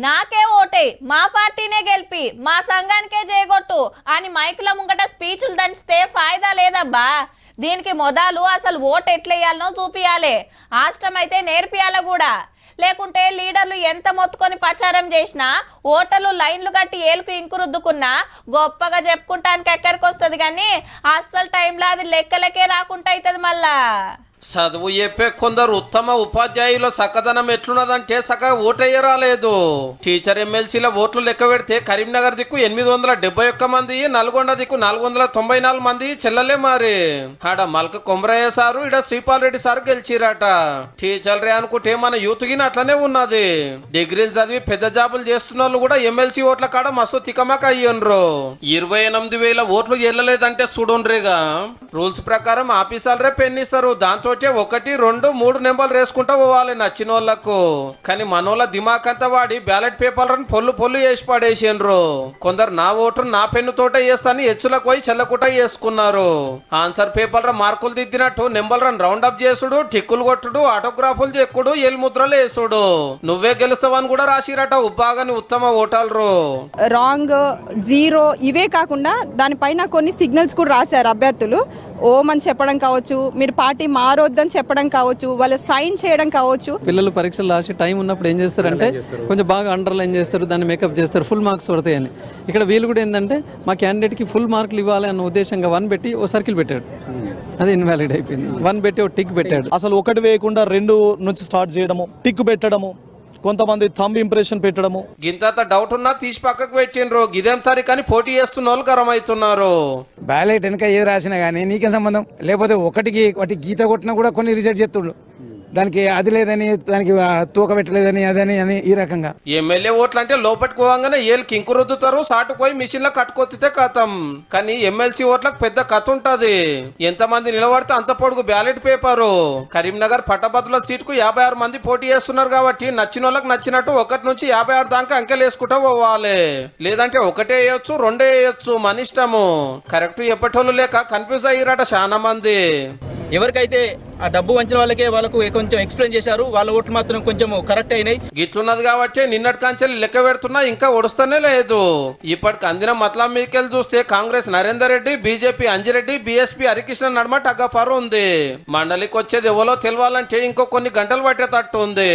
నాకే ఓటే మా పార్టీనే గెలిపి మా సంఘానికే చేయగొట్టు అని మైకుల ముంగట స్పీచ్లు దంచితే ఫాయిదా లేదబ్బా. దీనికి మొదలు అసలు ఓటు ఎట్లెయ్యాలనో చూపియాలే, ఆష్టమైతే నేర్పియాల కూడా. లేకుంటే లీడర్లు ఎంత మొత్తుకొని ప్రచారం చేసినా ఓటర్లు లైన్లు కట్టి ఏలుకు ఇంకు రుద్దుకున్నా గొప్పగా చెప్పుకుంటానికి ఎక్కడికి వస్తుంది కానీ అస్సలు టైంలో అది లెక్కలకే రాకుండా అవుతుంది మళ్ళా. చదువు చెప్పే కొందరు ఉత్తమ ఉపాధ్యాయుల సక్కదనం ఎట్లున్నదంటే సగ ఓటయ్య రాలేదు. టీచర్ ఎమ్మెల్సీల ఓట్లు లెక్క పెడితే కరీంనగర్ దిక్కు 871 మంది, నల్గొండ దిక్కు 494 మంది చెల్లలే మారి. ఆడ మల్క కొమరయ్య సారు, ఇడ శ్రీపాల్ రెడ్డి సారు గెలిచిరట. టీచర్లే అనుకుంటే మన యూత్ గిన అట్లనే ఉన్నది. డిగ్రీలు చదివి పెద్ద జాబులు చేస్తున్న వాళ్ళు కూడా ఎమ్మెల్సీ ఓట్ల కాడ మస్తు తికమక అయ్యిండ్రు. 28,000 ఓట్లు వెళ్ళలేదంటే చూడుండ్రిగా. రూల్స్ ప్రకారం ఆఫీసర్లే పెన్నిస్తారు, దాంతో 1, 2, 3 నెంబర్లు వేసుకుంటా పోవాలి నచ్చిన వాళ్ళకు. కానీ మనోళ్ళ దిమాక్ అంతా వాడి బ్యాలెట్ పేపర్లను పొల్లు వేసి పడేసిండ్రు. కొందరు నా ఓటు నా పెన్ను తోట వేస్తాను హెచ్చులకు పోయి చెల్లకుట వేసుకున్నారు. ఆన్సర్ పేపర్ మార్కులు దిద్దినట్టు నెంబర్లను రౌండ్ అప్ చేసుడు, టిక్కులు కొట్టుడు, ఆటోగ్రాఫులు చెక్కుడు, ఎల్ ముద్రలు వేసుడు. నువ్వే గెలుస్తావని కూడా రాసిరట ఉబ్బాగాని ఉత్తమ ఓటర్లు. రాంగ్, జీరో ఇవే కాకుండా దానిపైన కొన్ని సిగ్నల్స్ కూడా రాశారు అభ్యర్థులు. ఓమని చెప్పడం కావచ్చు, మీరు పార్టీ మారొద్దని చెప్పడం కావచ్చు, వాళ్ళు సైన్ చేయడం కావచ్చు. పిల్లలు పరీక్షలు రాసి టైం ఉన్నప్పుడు ఏం చేస్తారంటే కొంచెం బాగా అండర్లైన్ చేస్తారు, దాన్ని మేకప్ చేస్తారు, ఫుల్ మార్క్స్ పడతాయని. ఇక్కడ వీళ్ళు కూడా ఏంటంటే మా క్యాండిడేట్కి ఫుల్ మార్కులు ఇవ్వాలి అన్న ఉద్దేశంగా 1 పెట్టి ఓ సర్కిల్ పెట్టాడు, అది ఇన్వాలిడ్ అయిపోయింది. 1 పెట్టి ఓ టిక్ పెట్టాడు. అసలు 1 వేయకుండా 2 నుంచి స్టార్ట్ చేయడము, టిక్ పెట్టడము, కొంతమంది థంబ్ ఇంప్రెషన్ పెట్టడము. గింత డౌట్ ఉన్నా తీసి పక్కకు పెట్టిండ్రు. గిదేం తారీఖని పోటీ చేస్తున్న వాళ్ళు గరం అవుతున్నారు. బ్యాలెట్ వెనక ఏది రాసినా కానీ నీకేం సంబంధం, లేకపోతే ఒకటి గీత కొట్టినా కూడా కొన్ని రిజెక్ట్ చేస్తుండ్రు. దానికి అది లేదని, దానికి తూక పెట్టలేదని, అదని అని ఈ రకంగా. ఎమ్మెల్యే ఓట్లు అంటే లోపలికి పోగానే ఏళ్ళు కింకు రుద్దుతారు, సాటుకు పోయి మిషన్ లో కట్టుకొత్తితే కథం. కానీ ఎమ్మెల్సీ ఓట్లకు పెద్ద కథ ఉంటది. ఎంతమంది నిలబడితే అంత పొడుగు బ్యాలెట్ పేపరు. కరీంనగర్ పట్టభద్రుల సీటుకు 56 మంది పోటీ చేస్తున్నారు కాబట్టి నచ్చిన వాళ్ళకి నచ్చినట్టు 1 నుంచి 56 దాకా అంకెలు వేసుకుంటా పోవాలి. లేదంటే 1 వేయొచ్చు, 2 వేయొచ్చు, మన ఇష్టము. కరెక్ట్ చెప్పేటోళ్ళు లేక కన్ఫ్యూజ్ అయ్యారట చాలా మంది. ఎవరికైతే ఆ డబ్బు వంచిన వాళ్ళకు కొంచెం ఎక్స్ప్లెయిన్ చేశారు, వాళ్ళ ఓట్లు మాత్రం కొంచెం కరెక్ట్ అయినాయి. గిట్లున్నది కాబట్టి నిన్నటి కాంచెలు లెక్క పెడుతున్నా ఇంకా ఒడుస్తూనే లేదు. ఇప్పటికి అందిన మతలం మీదకెళ్ళి చూస్తే కాంగ్రెస్ నరేందర్ రెడ్డి, బీజేపీ అంజిరెడ్డి, బీఎస్పీ హరికృష్ణ నడుమ టగ్గఫారు ఉంది. మండలికి వచ్చేది ఎవరో తెలవాలంటే ఇంకో కొన్ని గంటలు పట్టేటట్టు ఉంది.